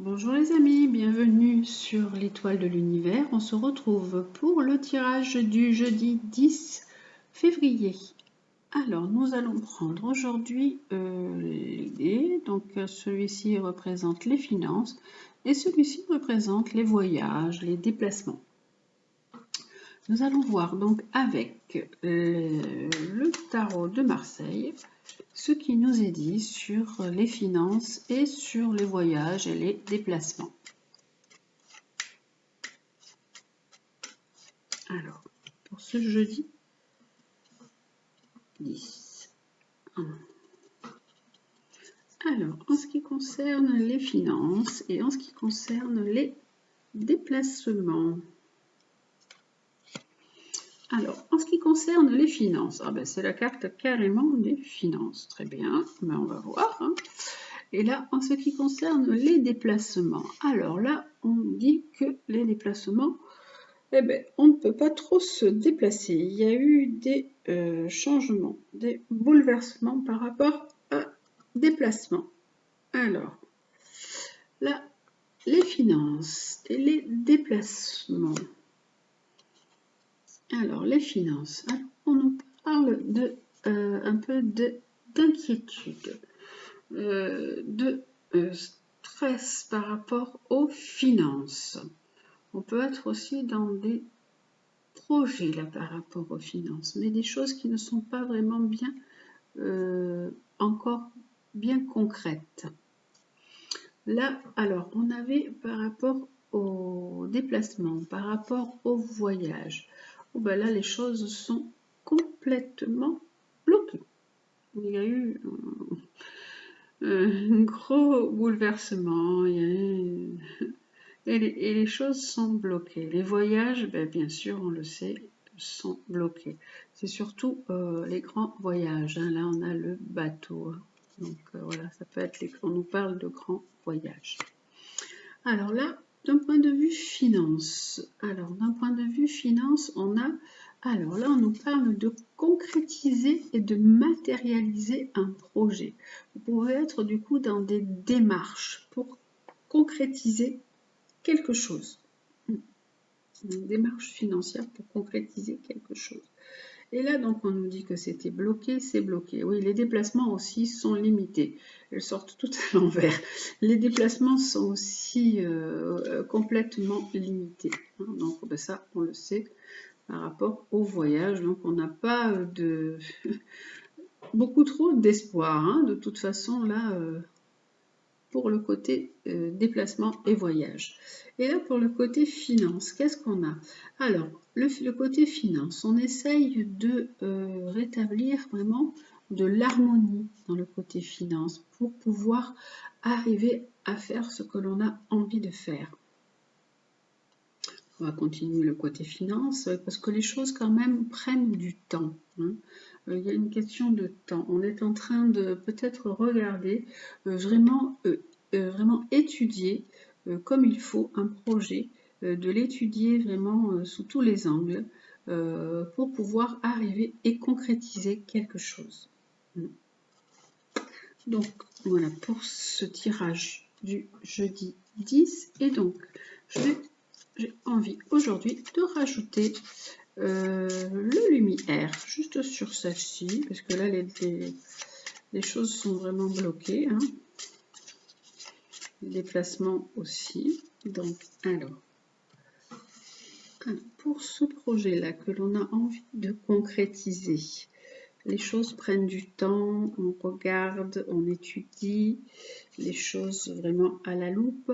Bonjour les amis, bienvenue sur l'étoile de l'univers. On se retrouve pour le tirage du jeudi 10 février. Alors, nous allons prendre aujourd'hui les dés. Donc, celui-ci représente les finances et celui-ci représente les voyages, les déplacements. Nous allons voir donc avec le tarot de Marseille ce qui nous est dit sur les finances et sur les voyages et les déplacements. Alors, pour ce jeudi 10. Alors, en ce qui concerne les finances et en ce qui concerne les déplacements. Alors, en ce qui concerne les finances, c'est la carte carrément des finances. Très bien, mais on va voir. Hein. Et là, en ce qui concerne les déplacements, alors là, on dit que les déplacements, on ne peut pas trop se déplacer. Il y a eu des changements, des bouleversements par rapport à déplacement. Alors, là, les finances et les déplacements. Alors, les finances, on nous parle de un peu d'inquiétude, de stress par rapport aux finances. On peut être aussi dans des projets là par rapport aux finances, mais des choses qui ne sont pas vraiment bien encore bien concrètes. Là, alors, on avait par rapport au déplacement, par rapport au voyage, là, les choses sont complètement bloquées. Il y a eu un gros bouleversement, et les choses sont bloquées. Les voyages, bien sûr, on le sait, sont bloqués. C'est surtout les grands voyages. Hein. Là, on a le bateau. Hein. Donc, voilà, ça peut être on nous parle de grands voyages. Alors là, d'un point de vue finance, on a, alors là, on nous parle de concrétiser et de matérialiser un projet. Vous pouvez être du coup dans des démarches pour concrétiser quelque chose. Une démarche financière pour concrétiser quelque chose. Et là, donc, on nous dit que c'était bloqué, c'est bloqué. Oui, les déplacements aussi sont limités. Elles sortent toutes à l'envers. Les déplacements sont aussi complètement limités. Hein, donc, ça, on le sait par rapport au voyage. Donc, on n'a pas de beaucoup trop d'espoir. Hein. De toute façon, là, pour le côté déplacement et voyage. Et là, pour le côté finance, qu'est-ce qu'on a? Alors, le côté finance, on essaye de rétablir vraiment de l'harmonie dans le côté finance pour pouvoir arriver à faire ce que l'on a envie de faire. On va continuer le côté finance parce que les choses quand même prennent du temps. Hein. Il y a une question de temps. On est en train de peut-être regarder, vraiment étudier comme il faut un projet, de l'étudier vraiment sous tous les angles pour pouvoir arriver et concrétiser quelque chose. Donc voilà pour ce tirage du jeudi 10 et donc j'ai envie aujourd'hui de rajouter le lumière juste sur celle-ci parce que là les choses sont vraiment bloquées. Hein. Les déplacements aussi. Donc, alors, pour ce projet-là que l'on a envie de concrétiser, les choses prennent du temps, on regarde, on étudie les choses vraiment à la loupe.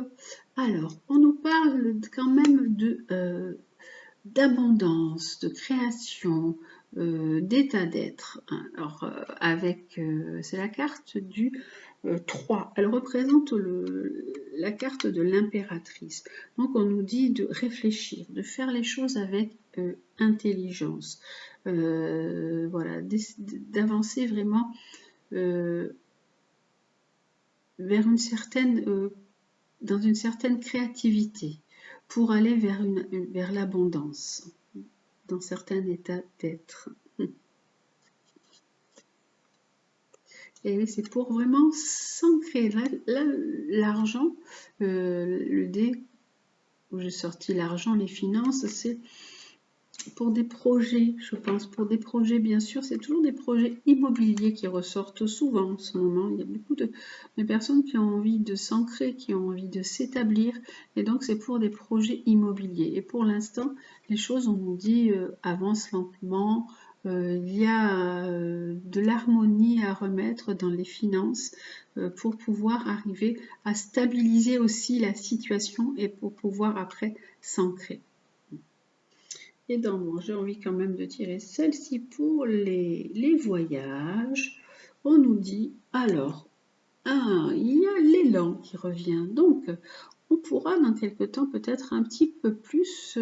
Alors, on nous parle quand même d'abondance, de création, d'état d'être. Alors, c'est la carte du 3. Elle représente la carte de l'impératrice. Donc, on nous dit de réfléchir, de faire les choses avec intelligence. Voilà, d'avancer vraiment vers dans une certaine créativité pour aller vers l'abondance dans certains états d'être. Et oui, c'est pour vraiment s'ancrer concret. Là l'argent, le dé où j'ai sorti l'argent, les finances, c'est pour des projets, je pense, pour des projets, bien sûr, c'est toujours des projets immobiliers qui ressortent souvent en ce moment. Il y a beaucoup de personnes qui ont envie de s'ancrer, qui ont envie de s'établir, et donc c'est pour des projets immobiliers. Et pour l'instant, les choses, on nous dit, avancent lentement. Il y a de l'harmonie à remettre dans les finances pour pouvoir arriver à stabiliser aussi la situation et pour pouvoir après s'ancrer. Et dans moi, j'ai envie quand même de tirer celle-ci pour les voyages. On nous dit, alors, il y a l'élan qui revient. Donc, on pourra dans quelque temps peut-être un petit peu plus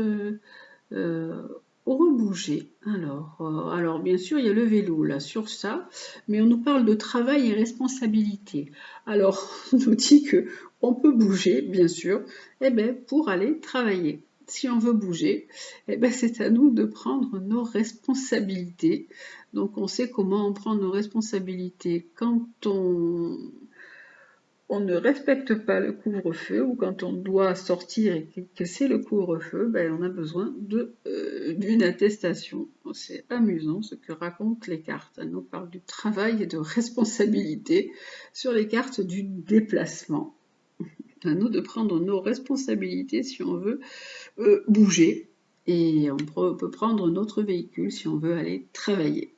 rebouger. Alors, bien sûr, il y a le vélo là sur ça, mais on nous parle de travail et responsabilité. Alors, on nous dit que on peut bouger, bien sûr, pour aller travailler. Si on veut bouger, c'est à nous de prendre nos responsabilités. Donc, on sait comment on prend nos responsabilités quand on ne respecte pas le couvre-feu ou quand on doit sortir et que c'est le couvre-feu, on a besoin d'une attestation. C'est amusant ce que racontent les cartes. Elles nous parlent du travail et de responsabilité sur les cartes du déplacement. À nous de prendre nos responsabilités si on veut bouger et on peut prendre notre véhicule si on veut aller travailler.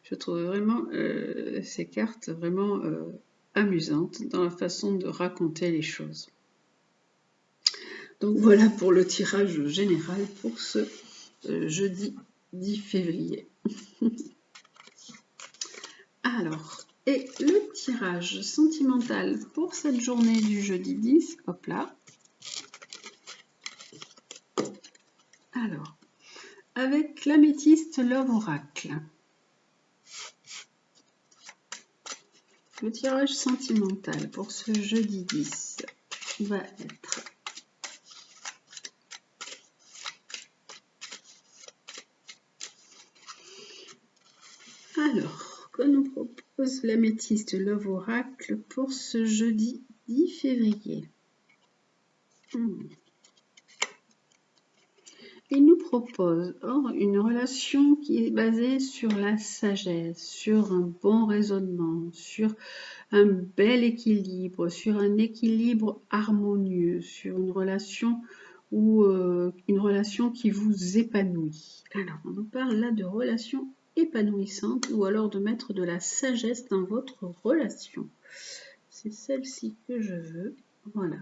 Je trouve vraiment ces cartes vraiment amusante dans la façon de raconter les choses. Donc voilà pour le tirage général pour ce jeudi 10 février. Alors, et le tirage sentimental pour cette journée du jeudi 10, hop là. Alors, avec l'améthyste Love Oracle. Le tirage sentimental pour ce jeudi 10 va être alors, que nous propose l'améthyste Love Oracle pour ce jeudi 10 février. Il nous propose une relation qui est basée sur la sagesse, sur un bon raisonnement, sur un bel équilibre, sur un équilibre harmonieux, sur une relation qui vous épanouit. Alors, on nous parle là de relation épanouissante ou alors de mettre de la sagesse dans votre relation. C'est celle-ci que je veux. Voilà.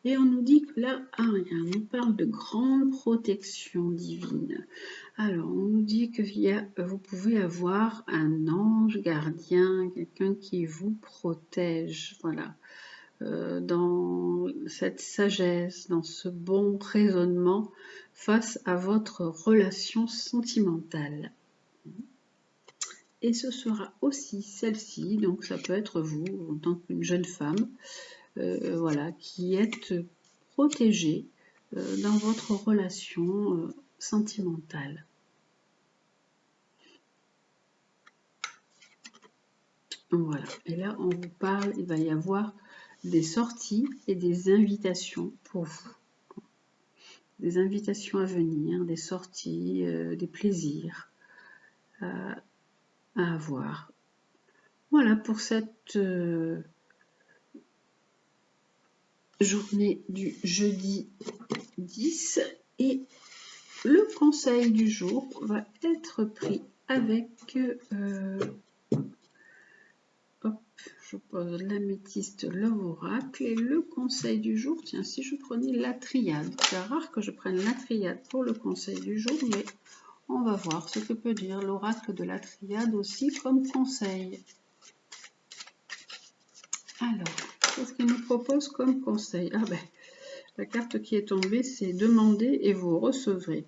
Et on nous dit que là, on nous parle de grande protection divine. Alors, on nous dit que vous pouvez avoir un ange gardien, quelqu'un qui vous protège, voilà, dans cette sagesse, dans ce bon raisonnement face à votre relation sentimentale. Et ce sera aussi celle-ci, donc ça peut être vous, en tant qu'une jeune femme, voilà, qui êtes protégée dans votre relation sentimentale. Voilà, et là on vous parle, il va y avoir des sorties et des invitations pour vous. Des invitations à venir, des sorties, des plaisirs à avoir. Voilà pour cette journée du jeudi 10 et le conseil du jour va être pris avec je pose l'améthyste Love Oracle et le conseil du jour, tiens, si je prenais la triade, c'est rare que je prenne la triade pour le conseil du jour, mais on va voir ce que peut dire l'oracle de la triade aussi comme conseil. Alors, qu'est-ce qu'il nous propose comme conseil? La carte qui est tombée, c'est demander et vous recevrez.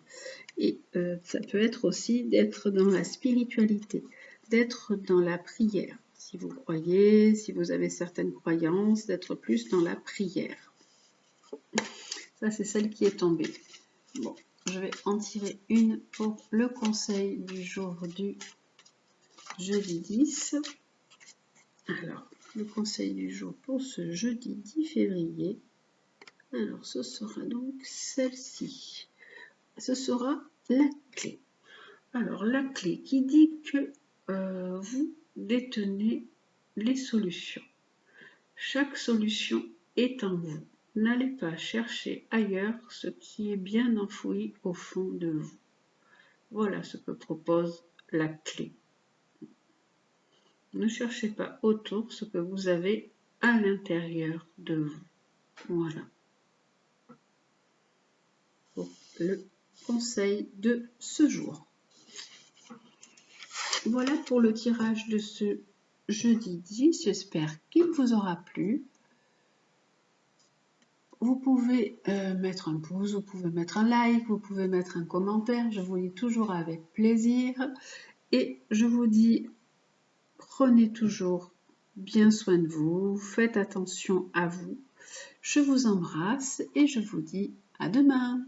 Et ça peut être aussi d'être dans la spiritualité, d'être dans la prière. Si vous croyez, si vous avez certaines croyances, d'être plus dans la prière. Ça, c'est celle qui est tombée. Bon, je vais en tirer une pour le conseil du jour du jeudi 10. Alors, le conseil du jour pour ce jeudi 10 février. Alors, ce sera donc celle-ci. Ce sera la clé. Alors, la clé qui dit que vous détenez les solutions. Chaque solution est en vous. N'allez pas chercher ailleurs ce qui est bien enfoui au fond de vous. Voilà ce que propose la clé. Ne cherchez pas autour ce que vous avez à l'intérieur de vous. Voilà. Pour le conseil de ce jour. Voilà pour le tirage de ce jeudi 10. J'espère qu'il vous aura plu. Vous pouvez mettre un pouce, vous pouvez mettre un like, vous pouvez mettre un commentaire. Je vous lis toujours avec plaisir. Et je vous dis, prenez toujours bien soin de vous. Faites attention à vous. Je vous embrasse et je vous dis à demain.